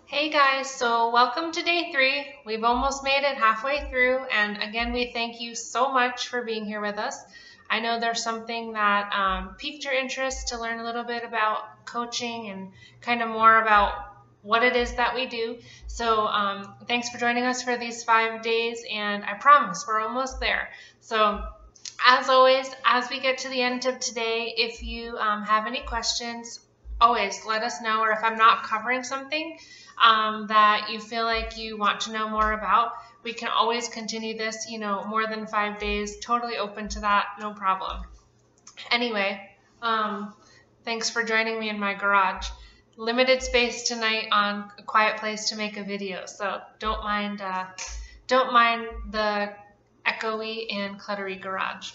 Hey guys, so welcome to day 3. We've almost made it halfway through, and again, we thank you so much for being here with us. I know there's something that piqued your interest to learn a little bit about coaching and kind of more about what it is that we do. So thanks for joining us for these 5 days, and I promise we're almost there. So as always, as we get to the end of today, if you have any questions, always let us know, or if I'm not covering something that you feel like you want to know more about, we can always continue this, more than 5 days, totally open to that, no problem. Anyway, thanks for joining me in my garage. Limited space tonight on a quiet place to make a video, so don't mind the echoey and cluttery garage.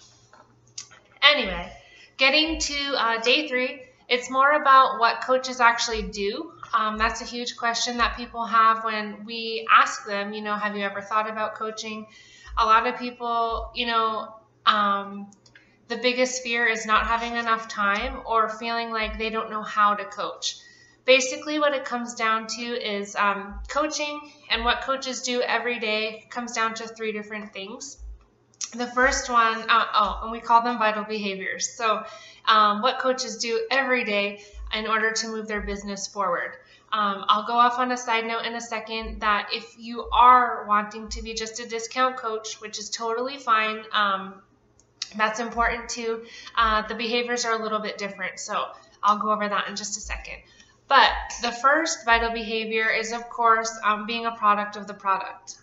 Anyway, getting to day 3, it's more about what coaches actually do. That's a huge question that people have when we ask them, have you ever thought about coaching? A lot of people, the biggest fear is not having enough time or feeling like they don't know how to coach. Basically, what it comes down to is coaching, and what coaches do every day comes down to 3 different things. The first one, and we call them vital behaviors. So what coaches do every day in order to move their business forward. I'll go off on a side note in a second that if you are wanting to be just a discount coach, which is totally fine, that's important too. The behaviors are a little bit different, so I'll go over that in just a second. But the first vital behavior is, of course, being a product of the product.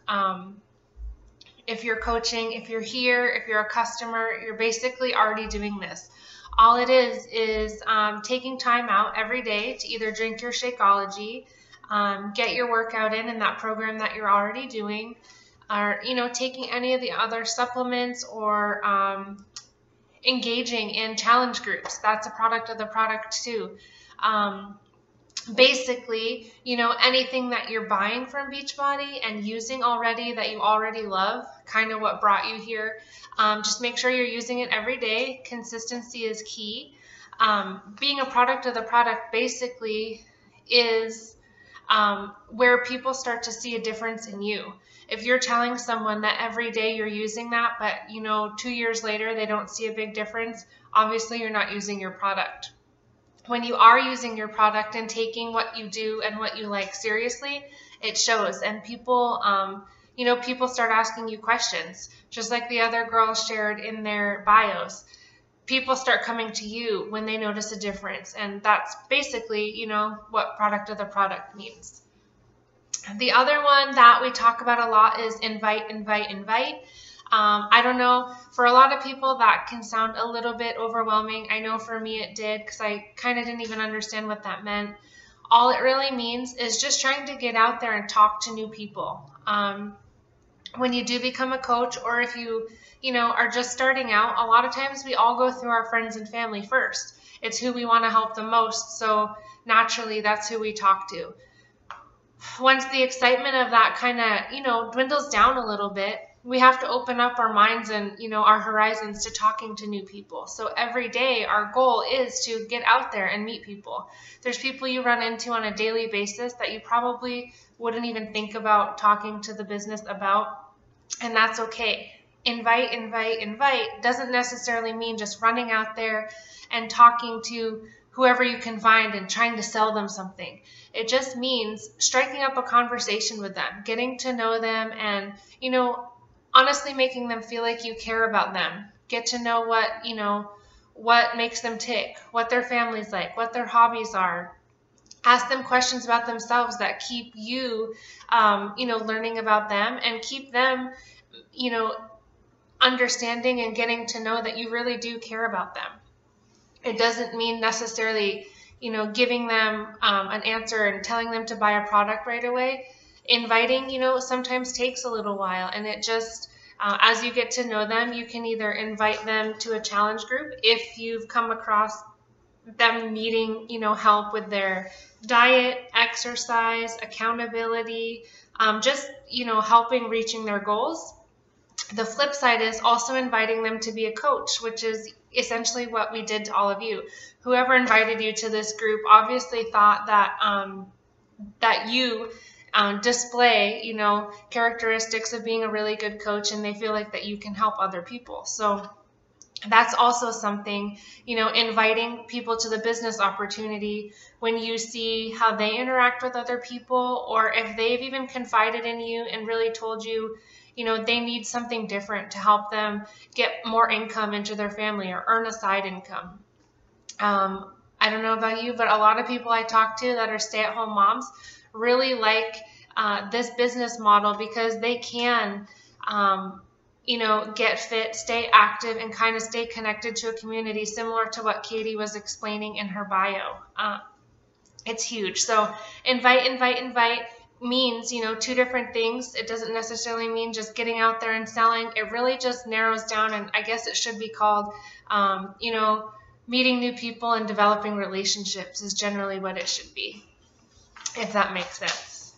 If you're coaching, if you're here, if you're a customer, you're basically already doing this. All it is taking time out every day to either drink your Shakeology, get your workout in that program that you're already doing, or taking any of the other supplements, or engaging in challenge groups. That's a product of the product too. Basically, anything that you're buying from Beachbody and using already that you already love, kind of what brought you here. Just make sure you're using it every day. Consistency is key. Being a product of the product basically is where people start to see a difference in you. If you're telling someone that every day you're using that, but 2 years later they don't see a big difference, obviously you're not using your product. When you are using your product and taking what you do and what you like seriously, it shows. And people, people start asking you questions, just like the other girls shared in their bios. People start coming to you when they notice a difference. And that's basically, what product of the product means. The other one that we talk about a lot is invite, invite, invite. I don't know, for a lot of people that can sound a little bit overwhelming. I know for me it did, because I kind of didn't even understand what that meant. All it really means is just trying to get out there and talk to new people. When you do become a coach, or if you are just starting out, a lot of times we all go through our friends and family first. It's who we want to help the most, so naturally that's who we talk to. Once the excitement of that kind of, dwindles down a little bit, we have to open up our minds and, our horizons to talking to new people. So every day our goal is to get out there and meet people. There's people you run into on a daily basis that you probably wouldn't even think about talking to the business about, and that's okay. Invite, invite, invite doesn't necessarily mean just running out there and talking to whoever you can find and trying to sell them something. It just means striking up a conversation with them, getting to know them, and, honestly making them feel like you care about them. Get to know what makes them tick, what their family's like, what their hobbies are. Ask them questions about themselves that keep you, learning about them, and keep them, understanding and getting to know that you really do care about them. It doesn't mean necessarily, giving them an answer and telling them to buy a product right away. Inviting, sometimes takes a little while, and it just, as you get to know them, you can either invite them to a challenge group if you've come across them needing, help with their diet, exercise, accountability, just, helping reaching their goals. The flip side is also inviting them to be a coach, which is essentially what we did to all of you. Whoever invited you to this group obviously thought that that you display, you know, characteristics of being a really good coach, and they feel like that you can help other people. So that's also something, you know, inviting people to the business opportunity when you see how they interact with other people, or if they've even confided in you and really told you, you know, they need something different to help them get more income into their family or earn a side income. I don't know about you, but a lot of people I talk to that are stay-at-home moms really like this business model because they can, you know, get fit, stay active, and kind of stay connected to a community, similar to what Katie was explaining in her bio. It's huge. So invite means, you know, two different things. It doesn't necessarily mean just getting out there and selling. It really just narrows down, and I guess it should be called, you know, meeting new people and developing relationships is generally what it should be, if that makes sense.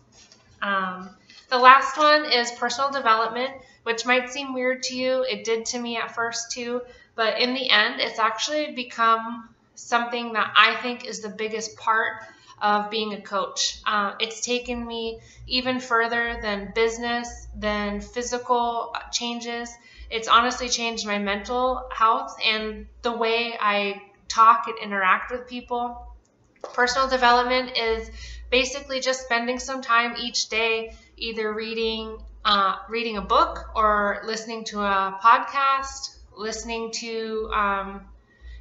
The last one is personal development, which might seem weird to you. It did to me at first too, but in the end, it's actually become something that I think is the biggest part of being a coach. It's taken me even further than business, than physical changes. It's honestly changed my mental health and the way I talk and interact with people. Personal development is basically just spending some time each day either reading a book or listening to a podcast, listening to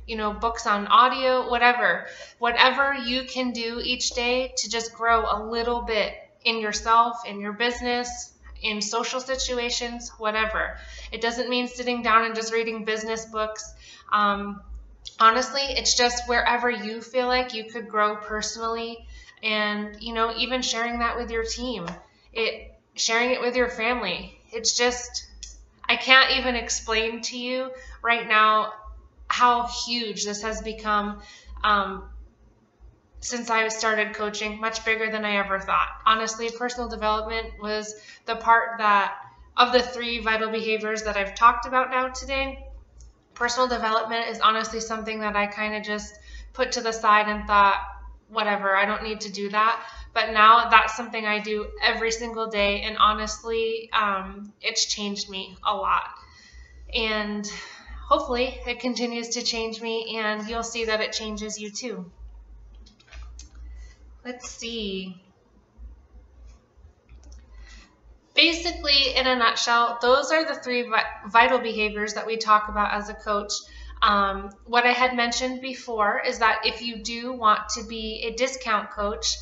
you know, books on audio, whatever you can do each day to just grow a little bit in yourself, in your business, in social situations, whatever. It doesn't mean sitting down and just reading business books. Honestly, it's just wherever you feel like you could grow personally, and, you know, even sharing that with your team, sharing it with your family. It's just, I can't even explain to you right now how huge this has become since I started coaching, much bigger than I ever thought. Honestly, personal development was the part that, of the 3 vital behaviors that I've talked about now today, personal development is honestly something that I kind of just put to the side and thought, whatever, I don't need to do that. But now that's something I do every single day, and honestly, it's changed me a lot. And hopefully it continues to change me, and you'll see that it changes you too. Let's see. Basically, in a nutshell, those are the 3 vital behaviors that we talk about as a coach. What I had mentioned before is that if you do want to be a discount coach,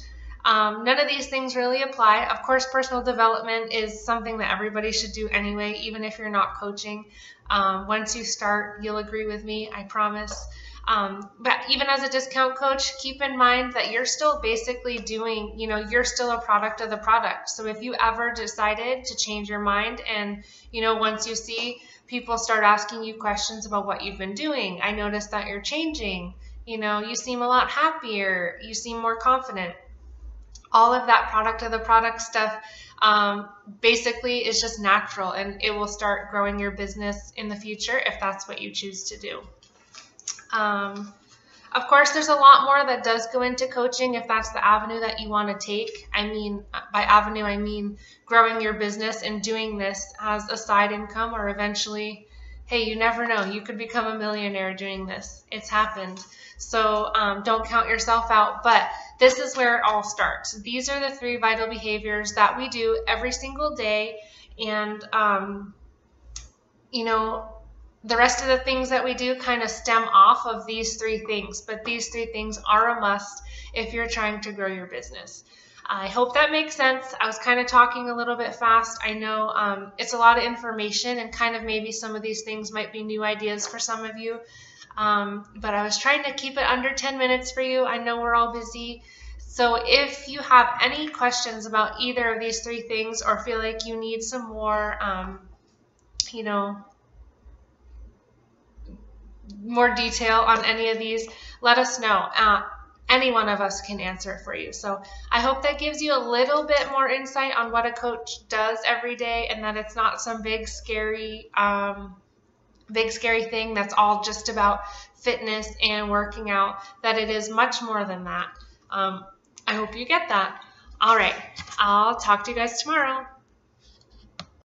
none of these things really apply. Of course, personal development is something that everybody should do anyway, even if you're not coaching. Once you start, you'll agree with me, I promise. But even as a discount coach, keep in mind that you're still basically doing, you know, you're still a product of the product. So if you ever decided to change your mind and, you know, once you see people start asking you questions about what you've been doing, I noticed that you're changing, you know, you seem a lot happier, you seem more confident. All of that product of the product stuff basically is just natural, and it will start growing your business in the future if that's what you choose to do. Of course, there's a lot more that does go into coaching if that's the avenue that you want to take. I mean, by avenue, I mean growing your business and doing this as a side income, or eventually, hey, you never know, you could become a millionaire doing this. It's happened. So don't count yourself out, but this is where it all starts. These are the 3 vital behaviors that we do every single day, and you know, the rest of the things that we do kind of stem off of these 3 things, but these 3 things are a must if you're trying to grow your business. I hope that makes sense. I was kind of talking a little bit fast. I know it's a lot of information, and kind of maybe some of these things might be new ideas for some of you, but I was trying to keep it under 10 minutes for you. I know we're all busy. So if you have any questions about either of these 3 things, or feel like you need some more, you know, more detail on any of these, let us know. Any one of us can answer it for you. So I hope that gives you a little bit more insight on what a coach does every day, and that it's not some big scary thing that's all just about fitness and working out, that it is much more than that. I hope you get that. All right. I'll talk to you guys tomorrow.